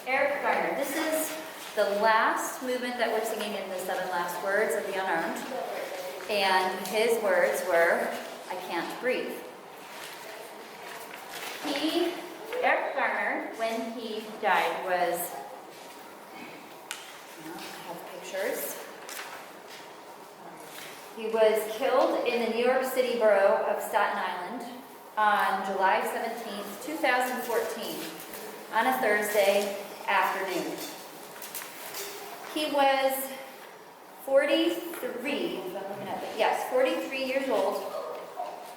Eric Garner. This is the last movement that we're singing in the 7 last words of the Unarmed. And his words were, I can't breathe. Eric Garner, when he died, was, I have pictures. He was killed in the New York City borough of Staten Island on July 17th, 2014, on a Thursday afternoon. He was 43, if I'm looking at it, yes, 43 years old.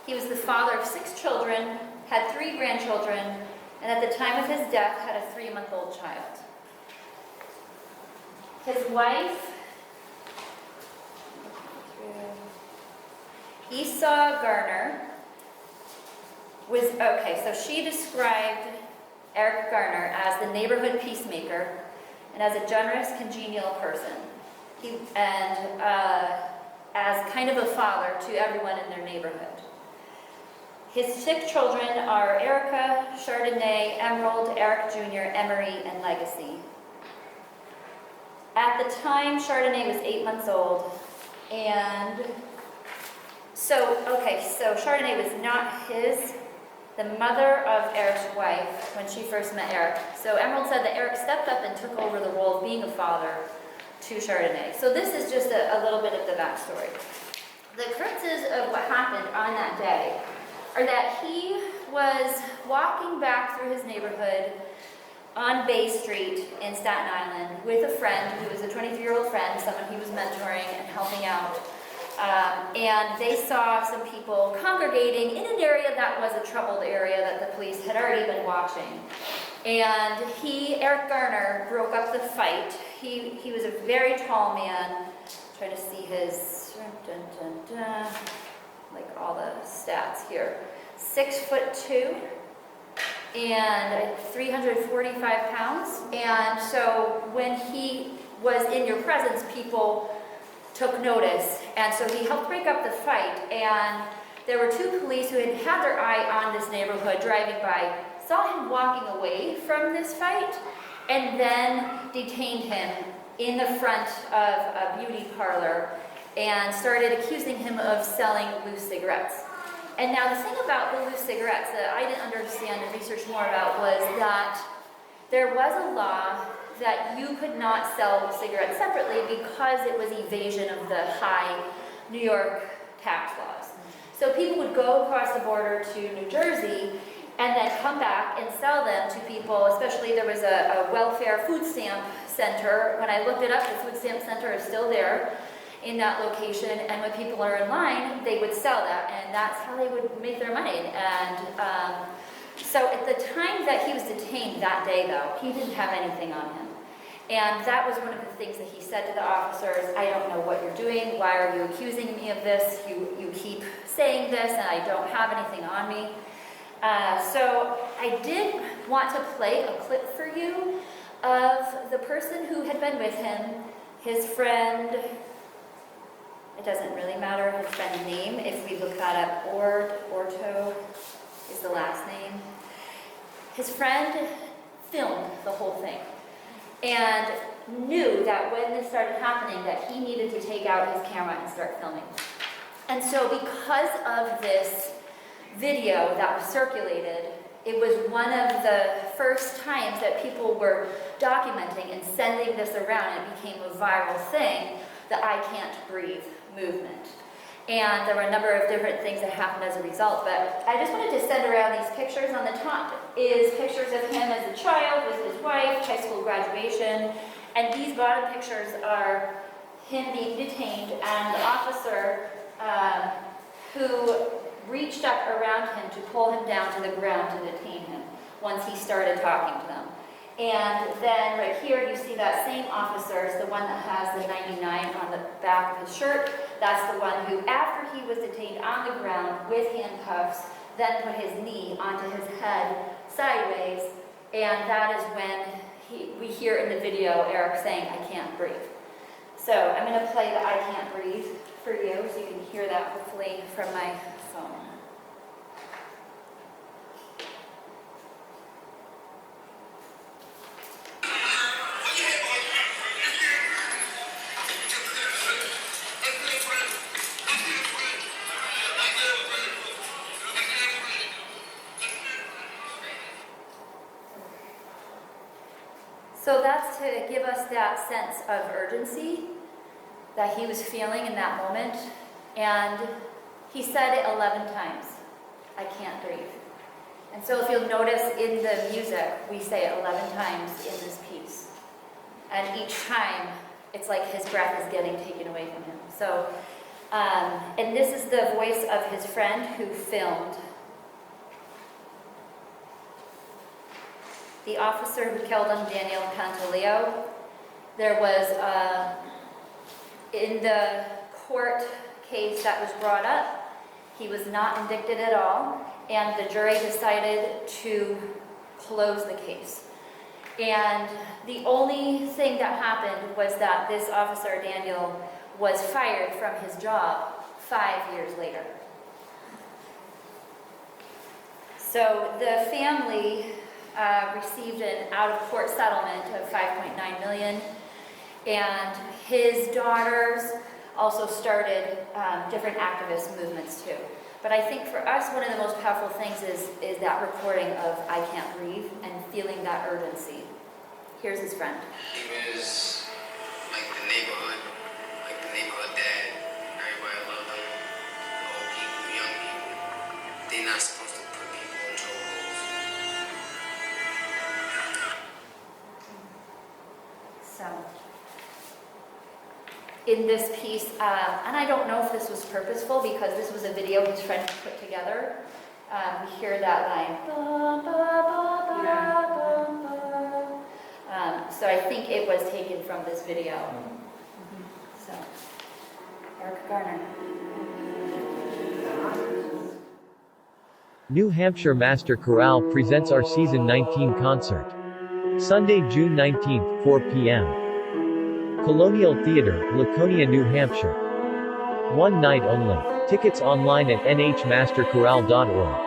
He was the father of 6 children, had 3 grandchildren, and at the time of his death had a 3-month-old child. His wife, Esau Garner, was, okay, so she described Eric Garner as the neighborhood peacemaker and as a generous, congenial person. As kind of a father to everyone in their neighborhood. His 6 children are Erica, Chardonnay, Emerald, Eric Jr., Emery, and Legacy. At the time, Chardonnay was 8 months old, and so Chardonnay was not the mother of Eric's wife when she first met Eric. So Emerald said that Eric stepped up and took over the role of being a father to Chardonnay. So this is just a little bit of the backstory. The occurrences of what happened on that day are that he was walking back through his neighborhood on Bay Street in Staten Island with a friend who was a 23-year-old friend, someone he was mentoring and helping out. And they saw some people congregating in an area that was a troubled area that the police had already been watching. And Eric Garner, broke up the fight. He was a very tall man. Trying to see his, like all the stats here. 6'2" and 345 pounds. And so when he was in your presence, people took notice. And so he helped break up the fight. And there were 2 police who had their eye on this neighborhood driving by, saw him walking away from this fight, and then detained him in the front of a beauty parlor and started accusing him of selling loose cigarettes. And now the thing about the loose cigarettes that I didn't understand and research more about was that there was a law that you could not sell cigarettes separately because it was evasion of the high New York tax laws. So people would go across the border to New Jersey and then come back and sell them to people, especially there was a welfare food stamp center. When I looked it up, the food stamp center is still there in that location, and when people are in line, they would sell that, and that's how they would make their money. And so at the time that he was detained that day, though, he didn't have anything on him. And that was one of the things that he said to the officers, I don't know what you're doing, why are you accusing me of this? You keep saying this, and I don't have anything on me. So I did want to play a clip for you of the person who had been with him, his friend. It doesn't really matter his friend's name. If we look that up, Orto is the last name. His friend filmed the whole thing and knew that when this started happening that he needed to take out his camera and start filming. And so because of this video that was circulated, it was one of the first times that people were documenting and sending this around. It became a viral thing, the I Can't Breathe movement. And there were a number of different things that happened as a result, but I just wanted to send around these pictures. On the top is pictures of him as a child with his wife, high school graduation, and these bottom pictures are him being detained and the officer who reached up around him to pull him down to the ground to detain him once he started talking to them. And then right here you see that same officer is the one that has the 99 on the back of his shirt. That's the one who, after he was detained on the ground with handcuffs, then put his knee onto his head sideways. And that is when we hear in the video Eric saying, I can't breathe. So I'm going to play the I Can't Breathe for you so you can hear that hopefully from my phone. So that's to give us that sense of urgency that he was feeling in that moment. And he said it 11 times, I can't breathe. And so if you'll notice in the music, we say it 11 times in this piece. And each time, it's like his breath is getting taken away from him. So, and this is the voice of his friend who filmed. The officer who killed him, Daniel Pantaleo, there was, in the court case that was brought up, he was not indicted at all, and the jury decided to close the case. And the only thing that happened was that this officer, Daniel, was fired from his job 5 years later. So the family received an out-of-court settlement of $5.9 million, and his daughters also started different activist movements too. But I think for us, one of the most powerful things is that recording of I Can't Breathe and feeling that urgency. Here's his friend. He was like the neighborhood dad. Everybody loved him. Old people, young people. They're not supposed to put people in chokeholds. So, in this piece, and I don't know if this was purposeful because this was a video his friend put together. We hear that line, ba, ba, ba, ba, ba, ba. So I think it was taken from this video. So, Eric Garner. New Hampshire Master Chorale presents our Season 19 concert. Sunday, June 19, 4 p.m. Colonial Theatre, Laconia, New Hampshire. One night only. Tickets online at nhmasterchorale.org.